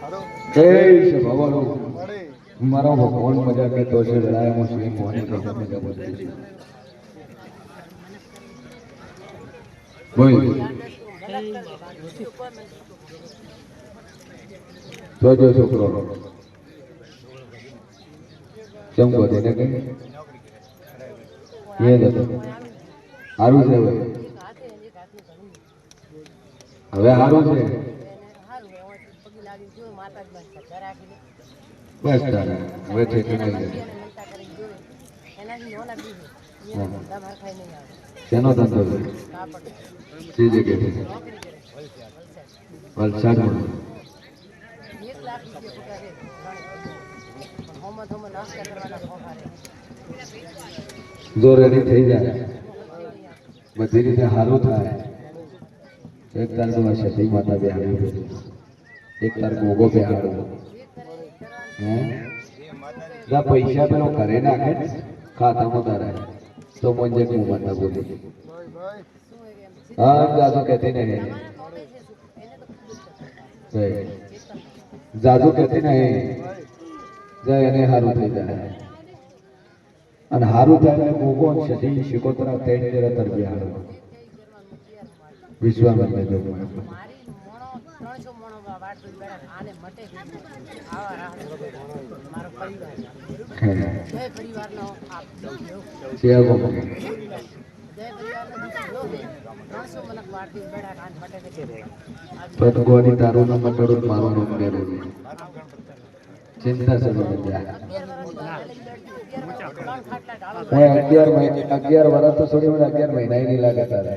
જય ભવાનો મારો ભગવાન મજા કરતો છે લડાય હું શ્રી મોહન કરતા મજા પડતી છે બોલ જોજો છોકરો કેમ બોલે ને કે એ દે હારું છે હવે હારું છે બસ તારે હવે છે કે નહીં શેનો ધંધો છે જે જગ્યાએ વલસાડમાં જો રેડી થઈ જાય બધી રીતે સારું થાય એક તાર તો સતી માતા બેહાડી એક તાર ગોગો બેહાડો હે પૈસા પેલો ઘરે નાખે ખાતામાં તારે તો મંજે હું માતા બોલી હા જાદુ કહેતી નહીં જાદુ કહેતી નહીં જય એને સારું થઈ જાય અને સારું થાય ગોગો સતી શિકોતરા તેડ તેરા તર બેહાડો વિશ્વામિત્ર જોગમાં ગોની તારું નામ મટડું મારું નામ મેળવું ચિંતા સમજ 11 વર્ષ તો છોડી 11 મહિના નહીં લાગે તારે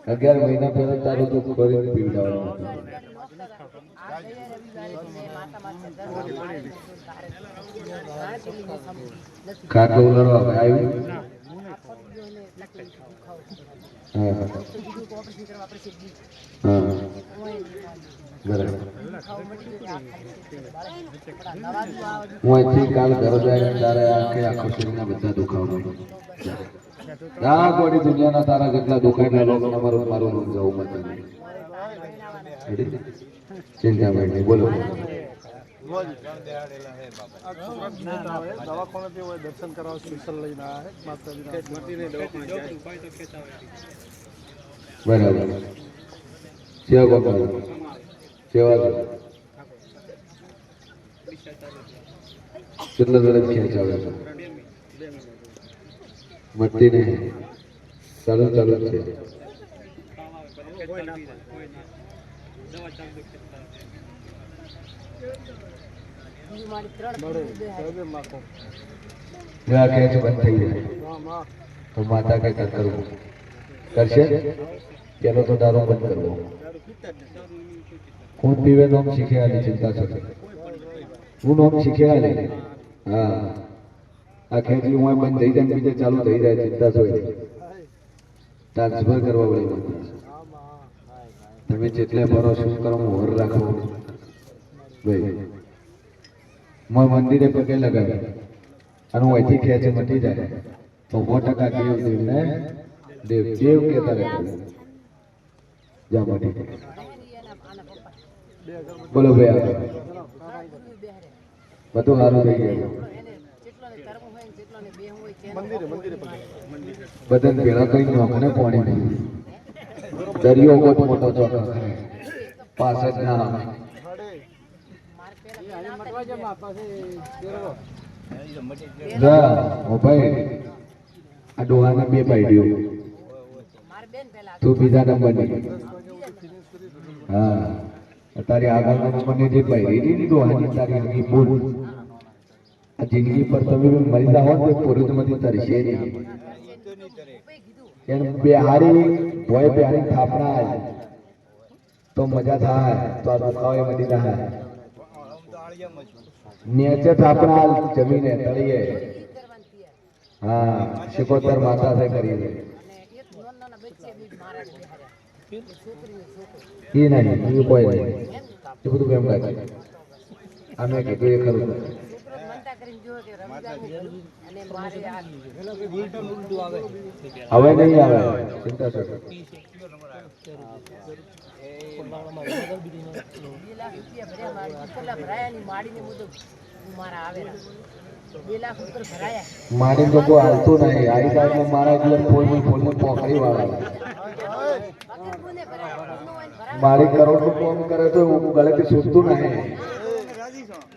11 મહિના પહેલા તારું તો કરી પીવડાવવાનું ખાટલો ઉલરવા આવ્યું હા હા બરાબર હું અહીંથી કાલ ઘરે જાય તારે આખો શરીરના બધા દુખાવા ના કોડી દુનિયાના તારા જેટલા દુખાયેલા લોકો મારું મારું જવું મત ચિંતા નહીં બોલો દર્શન કરવા સ્પેશિયલ લઈને બરાબર સેવા કરો સેવા કેટલા ઝડપ ખેંચાવે છે મટતી નહીં ચાલુ ચાલુ છે ખેંચ બંધ થઈ જાય તો માતા કે કરવું કરશે પેલો તો દારૂ બંધ કરવો કોણ પીવે નોમ શીખે આલી ચિંતા છે હું નોમ શીખે આલી હા આ ખેંચી હું બંધ થઈ જાય બીજે ચાલુ થઈ જાય ચિંતા છે ટ્રાન્સફર કરવા પડે તમે જેટલે ભરો શું કરો હોર રાખો ભાઈ મંદિરે પગે લગાવી અને હું અહીંથી ખેંચે મટી જાય તો 100% દેવને દેવ દેવ કેતા રહે જા મટી બોલો ભાઈ બધું સારું થઈ ગયું બદન ભેળા કઈ નોખને પાણી નહીં દરિયો મોટો મોટો ચોખ્ખો પાછળ ના જા ઓ ભાઈ આ ડોહાને 2 પાડ્યો તું બીજા નંબરની હા તારી આગળના નંબરની જે પાડી ની ડોહાની તારી હગી બોલ આ જિંદગી પર તમે મરી જાઓ તો પુરુષમાંથી તરશે નહીં એને બિહારી ભોય બિહારી થાપણા તો મજા થાય તો આ દુખાવે મળી જાય नीचे थापना जमीन है तड़िए हाँ शिकोतर माता से करिए ये नहीं ये कोई नहीं ये બધું કેમ કહે અમે કે એ ખરું હવે નહીં આવે ચિંતા છો લાખ રૂપિયા ભર્યા મારી કેટલા ભરાયા ની માડીને મુજબ મારા આવેલા 2 લાખ ઉપર ભરાયા મારી તો કોઈ હાલતું નહીં આવી જાય મારા એટલે ફોલને પોખરી વાળા વગર કોને ભરાયા કોનો હોય ને ભરાયા મારી કરોડ નું કામ કરે તો હું ગળેથી છૂટતું નહીં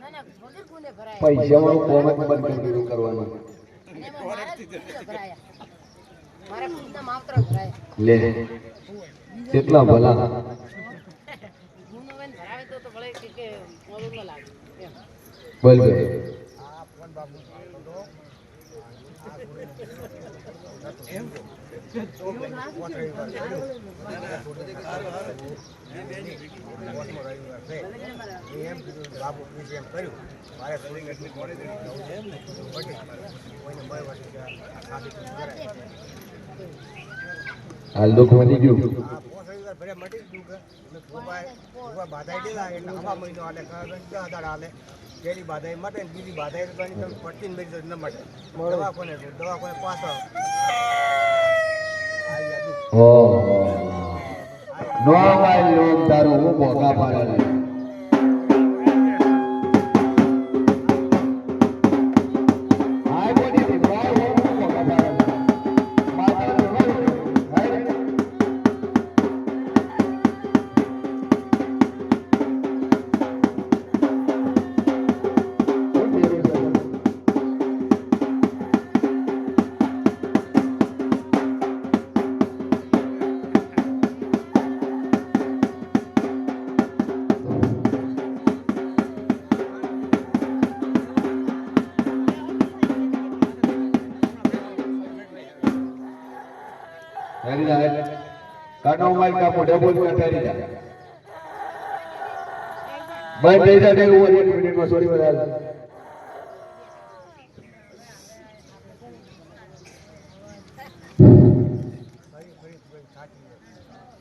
ના ના વગર કોને ભરાયા પૈસા વાળું કામ જ બંધ કરી દીધું કરવાનું અને એમાં મારા જ ખુદના ભરાયા મારા ખુદના માવતર ભરાયા લે કેટલા ભલા ગુનો હોય ને ભરાવે તો ભલે કે મોડું ન લાગે એમ બોલ બોલ હાલ દુઃખ વધી ગયું પેલી બાધાઈ માટે બીજી બાધાઈ પડતી મેરી ન માટે દવાખાને પાછળ નો વાય લોક તારું હું ભોગા પાડે કાનો માઈ કા મોઢે બોલ કે ઠરી જા બંધ થઈ જાય એવું 1 મિનિટમાં સોરી વધારે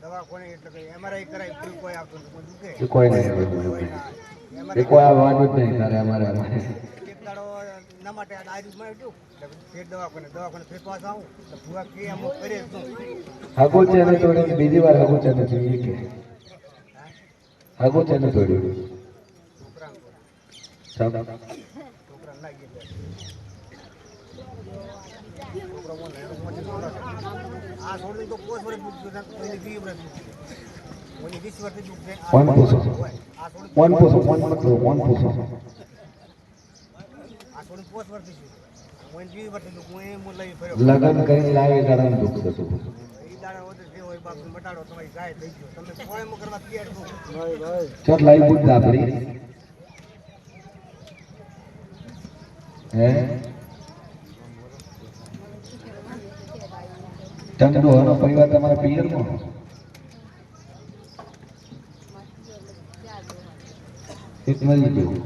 દવાખાને એટલે કે એમઆરઆઈ કરાય કોઈ આપતું દુખે કોઈ નહીં એ કોઈ આવવાનું જ નહીં તારે અમારે એક દાડો ના માટે આયુર્વેદ માં પેટ દવાખાને ફેર પાસ આવું તો ભૂવા કે એમ કરે શું હગો છે ને થોડી બીજી વાર હગો છે ને જોઈએ કે હગો છે ને થોડી છોકરા લાગી આ છોડી તો કોસ વર્ષ કોઈની 20 વર્ષ કોઈની 20 વર્ષથી દુખે કોણ પૂછો કોણ પૂછો કોણ પૂછો આ છોડી 5 વર્ષથી છે કોઈની 20 વર્ષથી દુખ હું એ લઈ ફર્યો લગન કરીને લાવી કારણ દુઃખ થતું એ દાડા હોતે જે હોય બાપ મટાડો તમારી ગાય થઈ ગયો તમે કોઈ એમ કરવા તૈયાર છો ચાલ લાવી બુદ્ધ આપડી હે ચંદુ હનો પરિવાર તમારા પિયરમાં એક મરી ગયું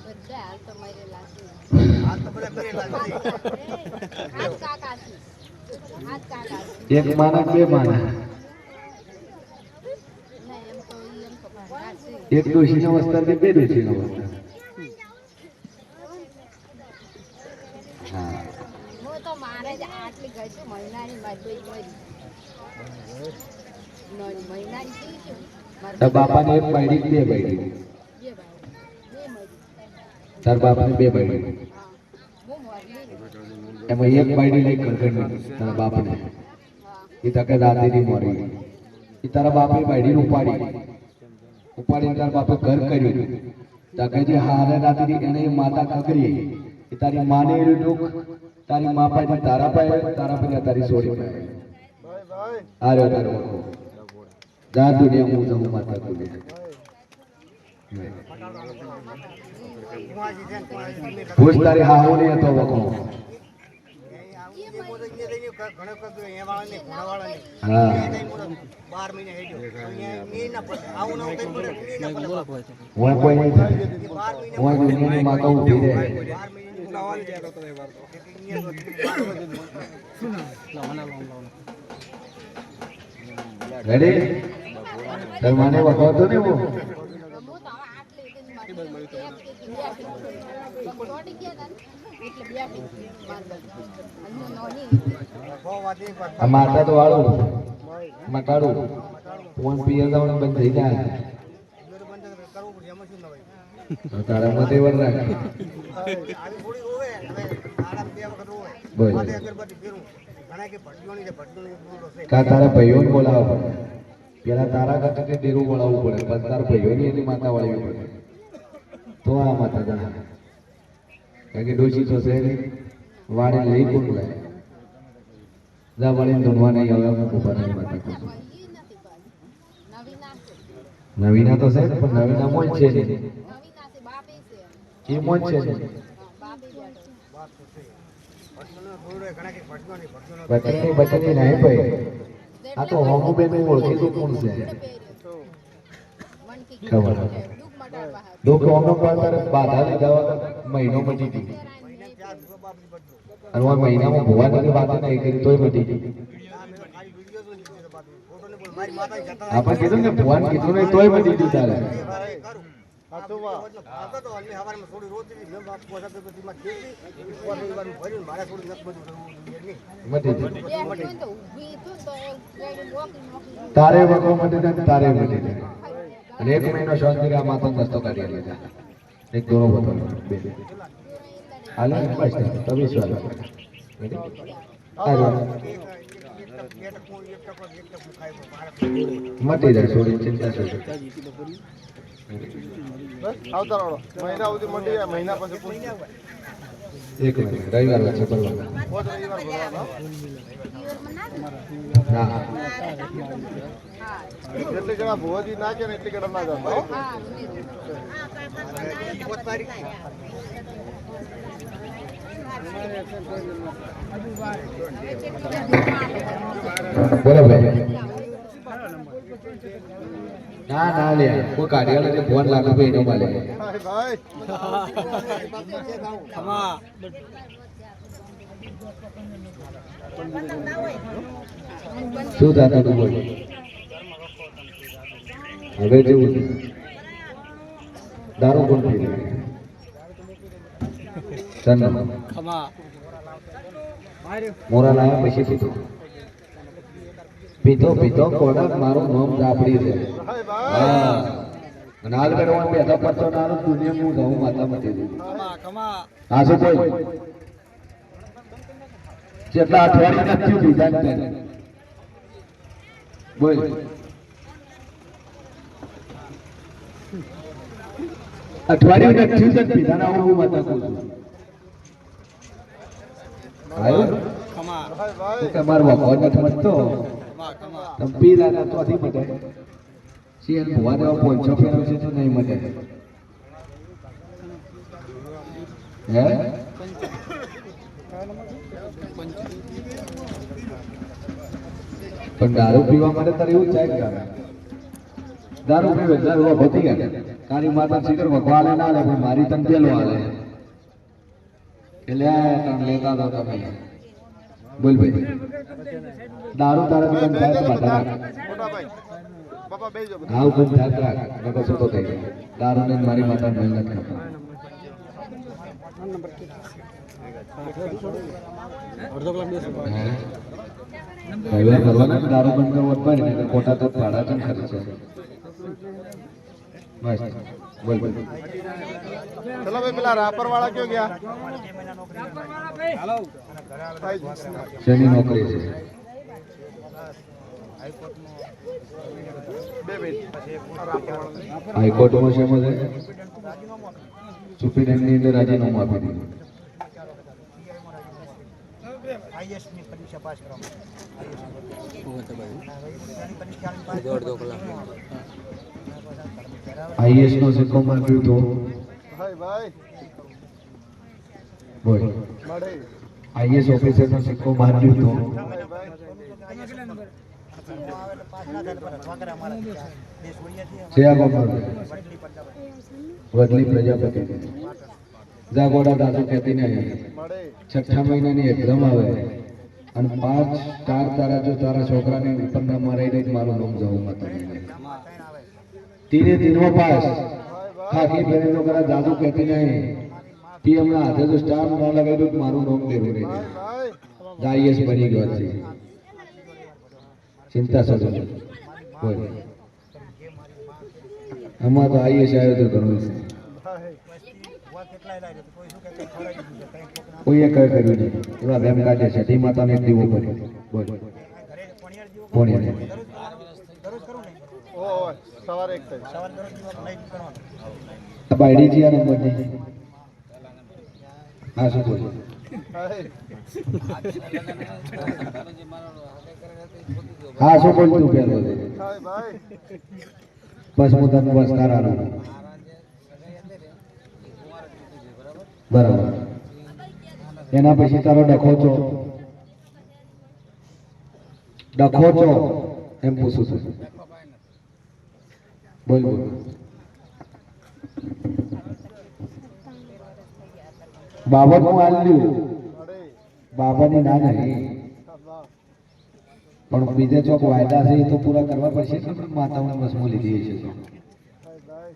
બધા હાલ તો મારે લાગી હાલ તો બધા કરે લાગી હાથ કાકા એક માના બે માના ના એમ તો ભગવાન છે એક ડોશીનો વસ્તર કે બે ડોશીનો વસ્તર હા હું તો મારે જ આટલી ગઈ છું મહિનાની મારી મહિનાની થઈ છે તાર બાપાને એક બાયડી કે બે બાયડી બે મરી તાર બાપાને બે બાયડી હું મોરલી એમાં એક બાયડી લઈ ગરગડની તારા બાપને એ તકે દાદીની મોરી એ તારા બાપે બાયડીને ઉપાડીને તારા બાપે ઘર કર્યું તકે જે હારે દાદીની એને માતા કગરી એ તારી માને એનું દુઃખ તારી મા પાસે તારા પાસે તારી સોરી પાસે આ રહ્યો તારો વખો જા દુનિયા હું જવું માતા દુનિયા પૂછ તારી હાહુ નહીં હતો વખો હા 12 મહિને હેડ્યો એ ના પડે આવું ના કઈ પડે ના પડે હું કોઈ નહીં થાય હું દુનિયાની માતા ઊભી રહે 12 મહિને લાવવાની જાય તો એ વાર તો રેડી તાર માને વખો ને હું હું તો આટલી એક મારી દોડી ગયા ને એટલે બેઠી મારી નોની બહુ વાતી આ માતા તો વાળું મટાડું ફોન પીએ જવાનું બંધ થઈ જાય બીજું તો બંધ કરવું પડે એમાં શું નવાઈ તો તારા મતે વર રાખ આવી થોડી રોવે હવે આરામ 2 વખત રોવે બોલ. માથે અગરબત્તી ફેરું ઘણા કે ભટકોની છે ભટકોની પૂરો છે કા તારા ભાઈઓને બોલાવવા પડે પેલા તારા કરતા ડેરું બોલાવવું પડે પછી તારા ભાઈઓની એની માતા વાળવી પડે તો આ માતા જા કારણ કે ડોશી તો છે નહીં. વાળી લઈ કોણ લે જા વાળીને ધૂણવા નહીં હવે અમુક ઉભા નહીં માતા કહું. નવીના તો છે ને, પણ નવીના મોજ છે નહીં એ મોજ છે નહીં વાત તો છે ભટકોનો થોડો ઘણા કે ભટકોની ભટકોનો બચતની નહીં ભાઈ આ તો હોમું બેન ઓળખી તો કોણ છે ખબર દુઃખ હોમનો પાડતા બાધા લીધા વગર મહિનો મટી ગઈ મહિને 4 રૂપિયા બાપની ભટકો અને આ મહિનામાં ભુવાની વાત નહીં કરી તોય મટી ગઈ આ મેં ખાલી વિડિયો તો લીધો તો બાપની ફોટો ને બોલ મારી માતા જતા આપણે કીધું ને ભુવાન કીધું નહીં તોય મટી ગયું તારે કરું સાચું વાત હતો તો અમને હવારમાં થોડી રોજ મેં બાપ પોસાતો પછી માં ખેતી પોસાઈ વાર ભર્યું મારે થોડું નક બધું કરવું નહીં મટી ગયું તારે વગો મટી જાય તારે મટી જાય અને એક મહિનો શાંતિ આ માતા રસ્તો કાઢી લીધા એક દોરો બતો બે હાલે બસ તો વિશ્વાસ મટી જાય છોડી ચિંતા છોડી આવતા રહો મહિના સુધી મળી જાય મહિના પછી પૂછ એક મિનિટ રવિવાર વચ્ચે કરવાના પોત રવિવાર ભરવાનો હા જેટલી જણા ભુવાજી નાખે ને એટલી કડા ના જતા હો. બોલો ભાઈ ના ના લે કોઈ કાઢ્યા નથી ફોન લાગે ભાઈ એનો માલે હાય ભાઈ શું થતું તું બોલ હવે જેવું છે. દારૂ કોણ પી રહ્યું? ચંદન મોરા લાયા પછી પીધો પીધો પીધો કોડક મારું નામ જાપડી છે હાય ભાઈ હા અને હાલ કરવા બેઠા પડતો નાનું દુનિયા હું રહું માતા મતી દીધું હા શું કોઈ જેટલા અઠવાડિયે નથી બીજા ને તેને. બોલ અઠવાડિયું નથી જ પીધા ના હું માતા કહું છું આવ્યો હાય ભાઈ તમારો વખો નથી મળતો તમે પીધા ના તો નથી મળે સિંહ ભુવા દેવા પોંચો ફેરવશે તો નહીં મળે હે પણ દારૂ પીવા માટે તારે એવું થાય કે દારૂ પીવે દારૂ ભતી ગયા તારી માતા શીખર વખવાલે ના લે પણ મારી તને પેલો હાલે એટલે તમે લેતા હતા તમે બોલ ભાઈ દારૂ તારા બંધ થાય તો માતા રાખ મોટા ભાઈ બાપા બેસજો હાવ બંધ થાય રાખ નકર શું તો થઈ જાય દારૂ ને મારી માતા મહેનત કરતા હવે કરવાના ને દારૂ બંધ કરવો પડે ને એટલે ખોટા તો ભાડા છે ને ખર્ચે બસ બોલ બોલ ચલો ભાઈ પેલા રાપર વાળા ક્યાં ગયા ભાઈ શેની નોકરી છે બે મિનિટ રાપર વાળા હાઈકોર્ટમાં શેમાં છે સુપ્રિન્ટેન્ડન્ટની અંદર રાજીનામું આપી દીધું આઈએસ ની પરીક્ષા પાસ કરવામાં આઈએસ નો સિક્કો માંગ્યું તો હાય ભાઈ બોલ મળે આઈએસ ઓફિસર નો સિક્કો માંગ્યું તો હાય ભાઈ છે આ કોણ વડલી પ્રજાપતિ જા ગોડા દાદુ કહેતી નહીં મળે છઠ્ઠા મહિનાની એક્ઝામ આવે અને 5 સ્ટાર તારા જો તારા છોકરાને ઉપરના મારાઈ દે મારું નામ જવું માતા તીરે દિનો પાસ ખાકી પહેરેલો કરા દાદુ કહેતી નહીં તી હમણાં હાથે જો સ્ટાર ના લગાવી દઉં મારું નામ લેવું રહી હાય ભાઈ જાય આઈએસ બની ગયો છે ચિંતા સજો બોલ આમાં તો આઈએસ આવ્યો તો ઘણું છે વા કેટલાય લાગે તો કોઈ શું કે કંઈ ખવડાવી દીધું છે, કંઈ કોકના કોઈએ કઈ કર્યું નહીં એવા વેમ કાઢે છે ટી માતાને એક દીવો કર્યો બોલ ઘરે પણિયાર જેવો પોણીને દરરોજ કરું ને ઓય સવારે એક થાય સવાર દરરોજ જેવો નહીં કરવાનો આ બાયડી જી આ નંબર નહીં હા શું બોલ હાય હા શું બોલ તું પહેલો હાય ભાઈ બસ હું તને બસ તારા બરાબર એના પછી તારો ડખો છો એમ પૂછું છું બોલ બોલ બાબત હું આલ્યું અરે બાબાની ના નહીં વાહ પણ બીજા ચોક વાયદા છે એ તો પૂરા કરવા પડશે ને માતાઓને વસમાં લીધી છે તો હાય ભાઈ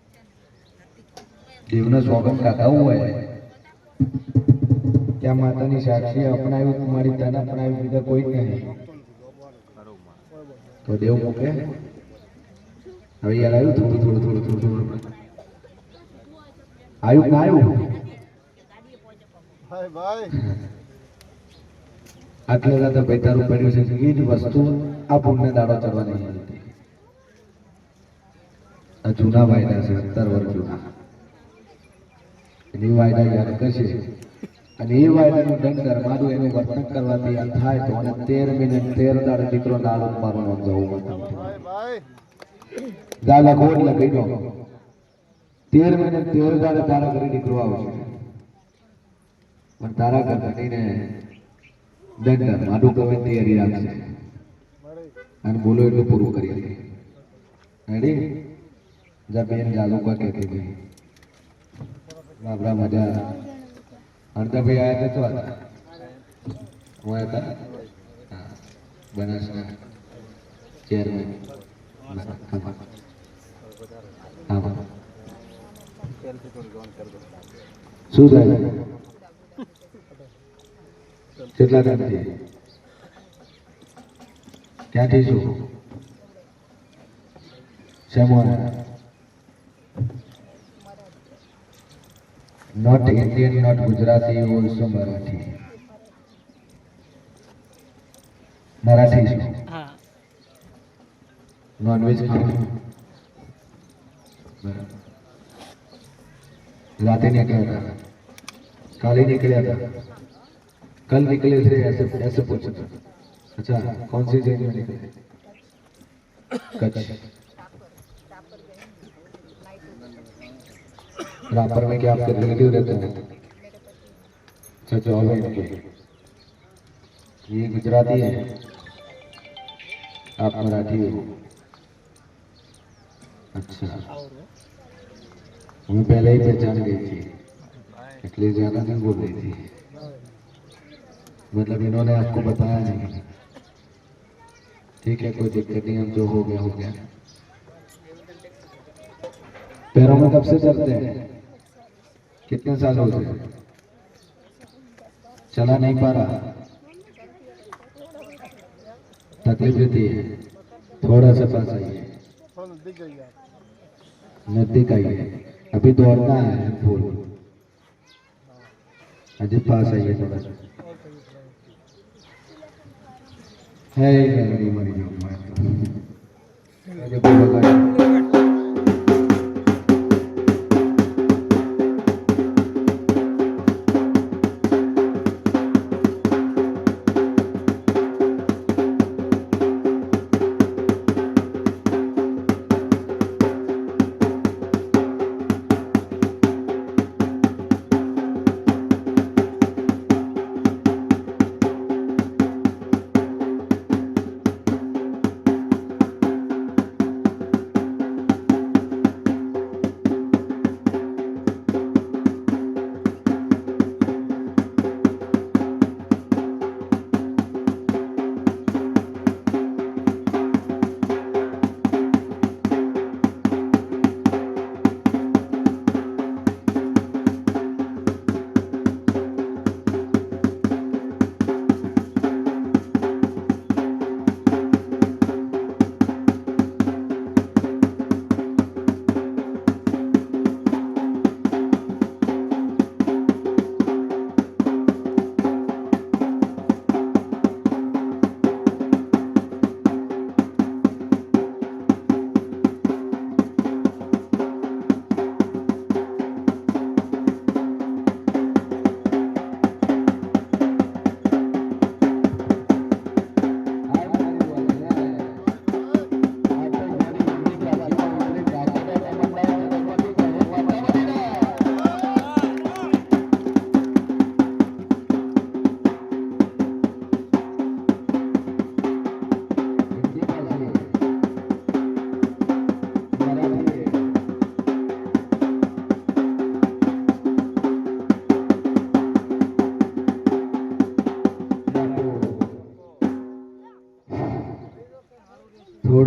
દેવનો સોગંદ કાઢાવું હોય ત્યાં માતાની સાક્ષી અપનાવ્યું મારી તને અપનાવ્યું બીજા કોઈ જ નહીં તો દેવ મૂકે હવે યાર આવ્યું થોડું આવ્યું ના આવ્યું હાય ભાઈ આટલે દાદા ભાઈ તારું પડ્યું છે એ જ વસ્તુ આ પુણ્ય દાડો ચડવાની હતી આ જૂના વાયદા છે 17 વર્ષ જૂના એની વાયદા યાદ કરશે અને એ વાયદાનું દંડ મારું એનું વર્તન કરવાથી આ થાય તો અને 13 મહિને 13 દાડે દીકરો નાલો મારું નામ જવું હાય ભાઈ ગા લખો એટલે કહી દો 13 મહિને 13 દાડે તારા ઘરે દીકરો આવશે પણ તારા ઘર ઘટીને દંડ મારું ગમે તૈયારી રાખશે મળે અને બોલો એટલું પૂરું કરી દે રેડી જા બેન ચાલુ કા કહેતી ગઈ બાબરા મજા અડધા ભાઈ આયા તો હતા હું હતા હા બનાસના ચેરમેન હા શું થાય કેટલા ટાઈમથી ક્યાંથી શું શેમાં not Indian not Gujarati also Marathi Marathi છું નોનવેજ ખાવાનું બરાબર रात निकला था कल ही निकला था कल निकले थे ऐसे पूछा था अच्छा कौन सी जगह में निकले कच्छ रापर में क्या आपके रिलेटिव रहते हैं अच्छा जॉब है इनके ये गुजराती है आप मराठी हो अच्छा मैं पहले ही पहचान गई थी इसलिए ज्यादा नहीं बोल रही थी मतलब इन्होंने आपको बताया नहीं ठीक है कोई दिक्कत नहीं हम जो हो गया पैरों में कब से चलते हैं कितने साल हो गए चला नहीं पा रहा तकलीफ रहती है थोड़ा सा पास आइए થોડું નજીક જઈ ગયા नजदीक आइए अभी दौड़ना है फूल अभी पास आइए थोड़ा सा है मरी जाऊंगा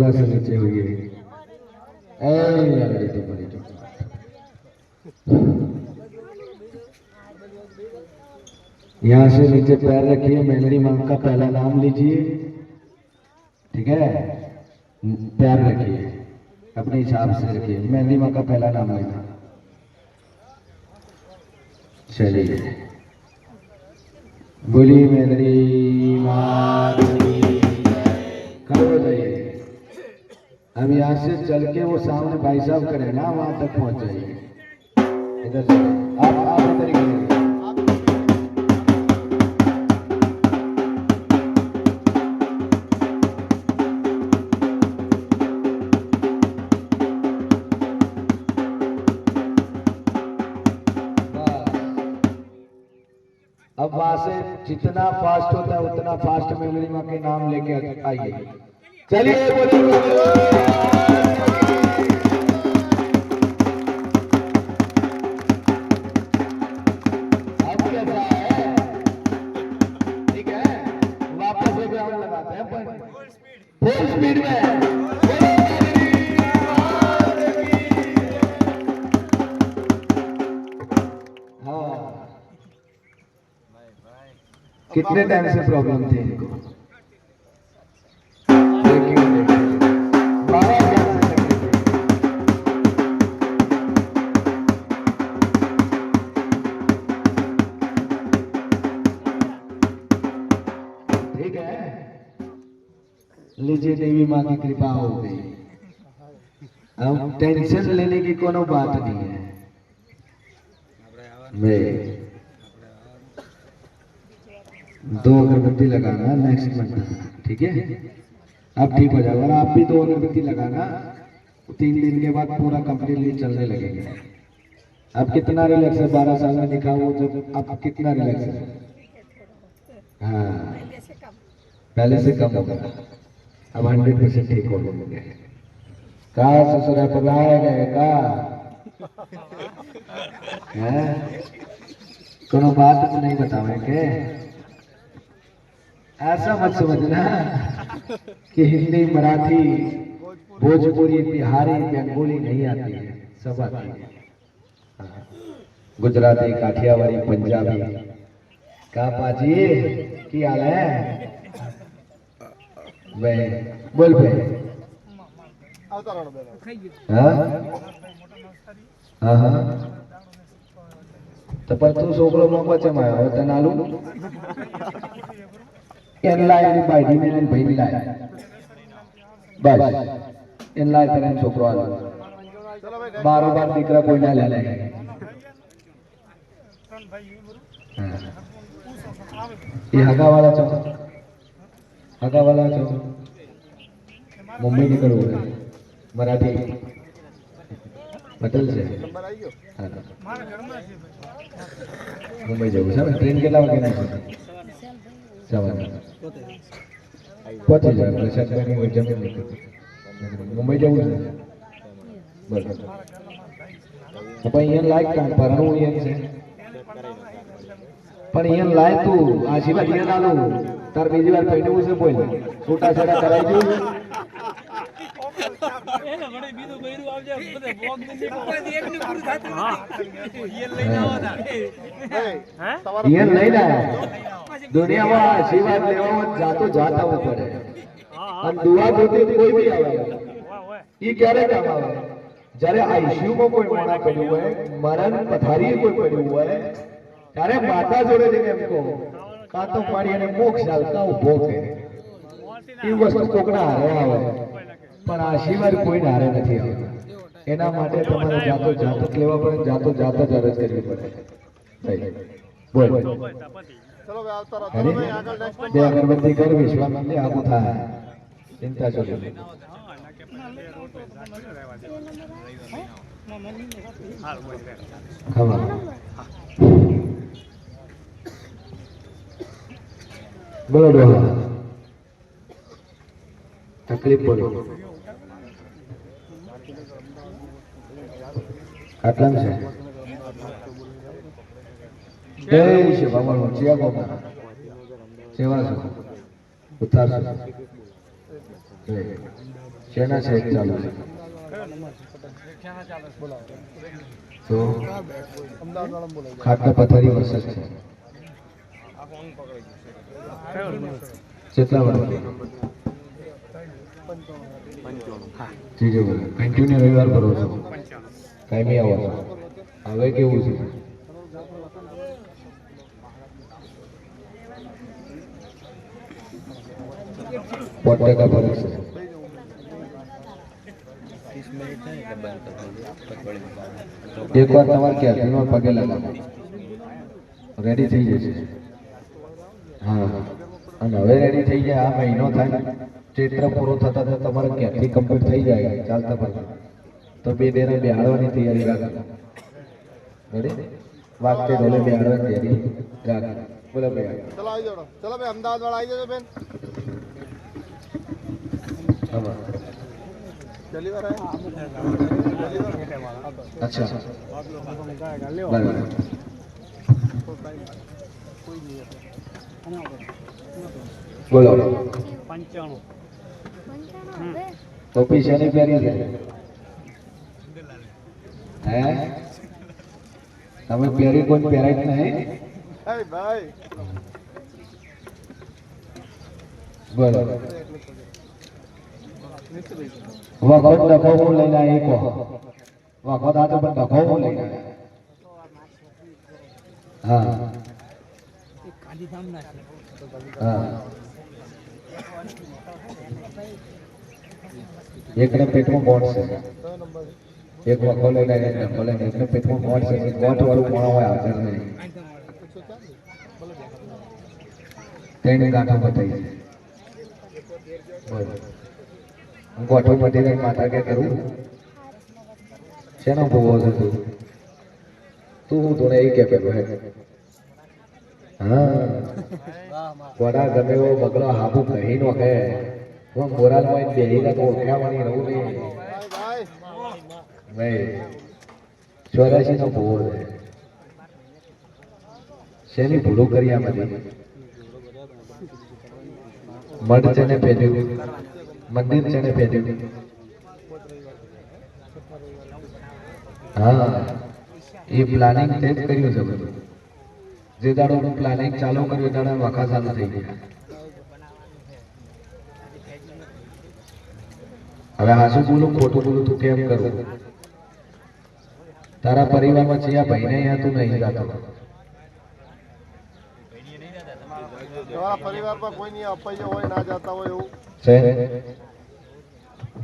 थोड़ा सा नीचे हुई है। तो बड़ी जो यहाँ से नीचे पैर रखिए, मेलडी माँ का पहला नाम लीजिए, ठीक है। पैर रखिए, अपने हिसाब से रखिए, मेलडी माँ का पहला नाम लेना। चलिए, बोलिए मेलडी माँ की। खड़े हो जाइए। अब यहाँ से चल के वो सामने भाई साहब करे ना, वहां तक पहुंच जाइए। इधर से आप इधर ही खड़े। अब वहां से जितना फास्ट होता है उतना फास्ट मेलडी माँ के नाम लेके आइए। चलिए बोलिए। फुल स्पीड में। हाँ, कितने टाइम से प्रॉब्लम थी इनको? ठीक है, लीजिए, देवी माँ की कृपा हो गई। अब टेंशन लेने की कोनो बात नहीं है। मैं 2 अगरबत्ती लगाना नेक्स्ट मंथ, ठीक है। अब ठीक हो जाएगा। और आप भी 2 अगरबत्ती लगाना, 3 दिन के बाद पूरा कंप्लीटली चलने लगेगा। अब कितना रिलैक्स है? 12 साल में दिखा वो जब अब कितना रिलैक्स है? हाँ, पहले से कम होगा। अब 100% ठीक हो गए। का ससुरा पर आए गए का है? कोनो बात तो नहीं बतावे के? ऐसा मत समझना कि हिंदी, मराठी, भोजपुरी, बिहारी, बंगाली नहीं आती है, सब आती है। हाँ, गुजराती, काठियावाड़ी, पंजाबी। का पाजी की हाल है? भाई बोल भाई। हाँ हाँ तो पर तू छोकरो मोको चमायो हो तनालू एन लाय एनी बायडी ने एन भाई लाय बस एन लाय करे छोकरो आलो बार दीकरा कोई ना ले ले। ये हगा वाला चो मुंबई निकलो मराठी पटेल से मुंबई जाऊ છે ટ્રેન કેટલા વાગે નીકળે? સવારે પહોંચી જાય પ્રસાદ બની જમીન નીકળે મુંબઈ જવું છે બરાબર. તો અહીંયા લાયક કામ પરણવું અહીંયા છે પણ અહીંયા લાય તું આશીર્વાદ અહીંયા લાલો તાર બીજી વાર પહેરવું છે બોલ છૂટાછેડા કરાઈ દઉં दुनिया में आशीर्वाद लेवा जातो जाता वो पड़े और दुआ बोलते कोई भी आवे ये क्यारे काम आवे जरे आईसीयू में कोई मोड़ा पड़્યું હોય मरण पथारी कोई पड़્યું હોય ત્યારે માતા જોડે જઈને એમકો કાતો પાડી અને મોક્ષ આલતા ઉભો કરે એ વસ્તુ કોકના હારે આવે પણ આશીર્વાદ કોઈ હારે નથી આવતા એના માટે તમારે જાતો જાતક લેવા પડે જાતો જાત જ અરજ કરવી પડે. બોલ ચલો ભાઈ આવતા રહો. ચલો ભાઈ આગળ નેક્સ્ટ બે અગરબત્તી કર વિશ્વામિત્રે આગું થાય ચિંતા છોડી ખબર બોલો ડોહા તકલીફ બોલો આટલા છે જય છે ભગવાન ચિયા ગોમા સેવા છો ઉતાર છો શેના શેક ચાલુ છે તો ખાટલા પથારી વરસાદ છે કેટલા વર્ષ ત્રીજો વર્ષ કન્ટિન્યુ રવિવાર ભરો છો કાયમી આવો છો હવે કેવું છે 5% ફરક છે એકવાર તમારે કેફીનો પગે લગાવો રેડી થઈ જશે હા અને હવે રેડી થઈ જાય આ મહિનો થાય ચૈત્ર પૂરો થતા થતા તમારે કેફી કમ્પ્લીટ થઈ જાય ચાલતા પડતા તો બે ડેરા બેહાડવાની તૈયારી રાખો રેડી વાગતે ઢોલે બેહાડવાની તૈયારી રાખો બોલો ભાઈ ચલો આવી જાઓ ચલો ભાઈ અમદાવાદ વાળા આવી જજો બેન પહેલી વાર अच्छा बराबर बोलो 95 टोपी शानी प्यारी है हैं તમે પ્યારી કોઈ પહેરાય જ નહીં એ ભાઈ બોલો વખત ડખો હું લઈને આવી કહો વખત આ તો પણ ડખો હું લઈને હા હા એકને પેટમાં ગોઠ છે એક વખો લઈને એક ડખો લઈને એકને પેટમાં ગોઠ છે ગોઠ વાળું કોણ હોય હાજર નહીં તેને ગાંઠો બતાવી છે બોલો ગોઠો મટીને માતા કે કરું શેનો ભૂવો છે તું તું એ કે પેલો હે હા ગોડા ગમે એવો બગલો હાબુ કહી નો કે હું મોરાલમાં બેહીને ઓળખાવાની રહું નહીં ભાઈ 84 નો ભૂવો છે શેની ભૂલો કરી આ બધી મઢ છે ને ભેદ્યું મંદિર છે ને ભેદ્યું હા એ પ્લાનિંગ તે જ કર્યું છે બધું જે દાડો પ્લાનિંગ ચાલુ કર્યું દાડે વખા ચાલુ થઈ ગયા હવે હાસુ બોલું ખોટું બોલું તું કેમ કરું તારા પરિવારમાં છે આ ભાઈને અહીંયા તું નહીં જાતો તમારા પરિવારમાં કોઈ નહીં અપાઈ હોય ના જતા હોય એવું છે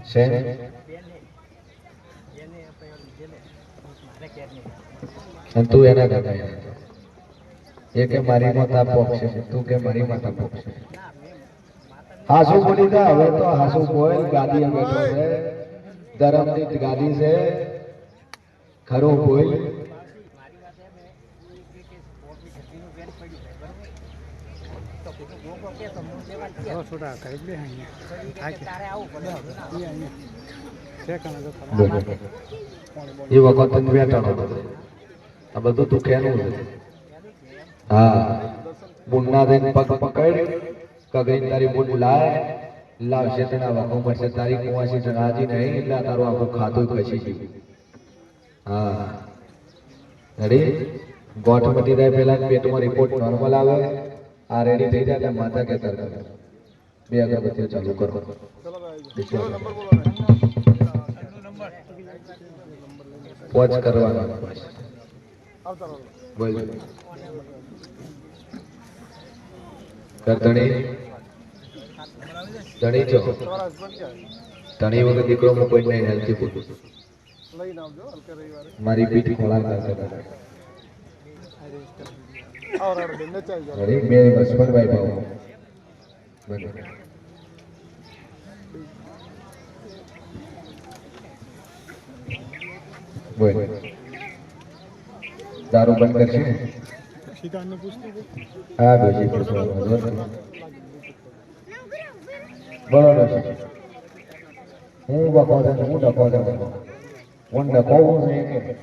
છે અને તું એના દાદા એ કે મારી માતા પોક્ષે તું કે મારી માતા પોક્ષે હાસુ બોલી દે હવે તો હાસુ બોલ ગાદી બેઠો છે ધર્મની ગાદી છે ખરો બોલ એ વખત બેઠાનો આ બધું તું કેનું છે હા બુનના દઈને પગ પકડ કગરી તારી બુન લાય લાવશે તેના વખો મળશે તારી કુવાસી જણાજી નહીં એટલે તારું આખું ખાતું ખસી ગયું હા રેડી ગોઠ મટી જાય પહેલા પેટમાં રિપોર્ટ નોર્મલ આવે આ રેડી થઈ જાય એટલે માતા કે તર બે અગરબત્તીઓ ચાલુ કરો ચલો ભાઈ ચલો નંબર બોલો ને પોચ કરવાનો આવતા રહો બોલ કરતણી ધણી છો તમારા હસબન્ડ ક્યાં ધણી વગર દીકરો હું કોઈ નહીં હેલ્થી બોલું લઈને આવજો હલકે રવિવારે મારી પીઠ ખોળા કરતા આવો રાડો બેન નચાઈ જાઓ અરે બે હસબન્ડ વાઈફ આવો બોલ દારૂ બંધ કરશે હા ડોશી પૂછો બોલો ડોશી હું બકો છે હું ડકો છે હું ડકો હું છે કે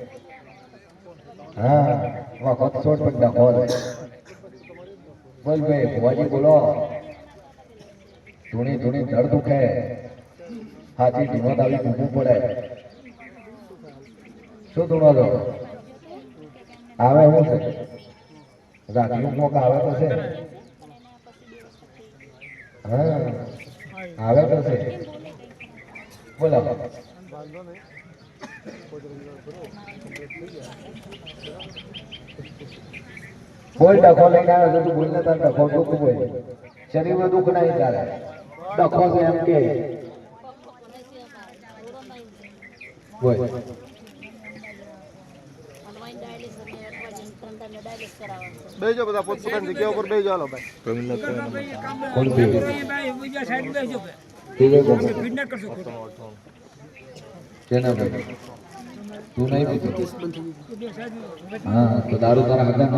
હા વખત છોડ પણ ડકો છે બોલ ભાઈ ભુવાજી બોલો ધૂણી ધૂણી ધડ દુખે હાથી ઢીમત આવી ઊભું પડે શું ધૂણો છો આવે શું છે રાતનું કોક આવે તો છે હા આવે તો છે બોલો વાંધો નહીં બોલ ડખો લઈને આવ્યો છે તું બોલ ને તાર ડખો દુઃખ બોલ શરીરમાં દુઃખ નહીં તારે ડખો છે એમ કે બોલ બેજો બધા પોતપોતાની જગ્યા ઉપર બેજો હાલો ભાઈ કોણ પીવે પીવે કોણ કેના ભાઈ તું નહીં પીતો હા તો દારૂ તારા હાથમાં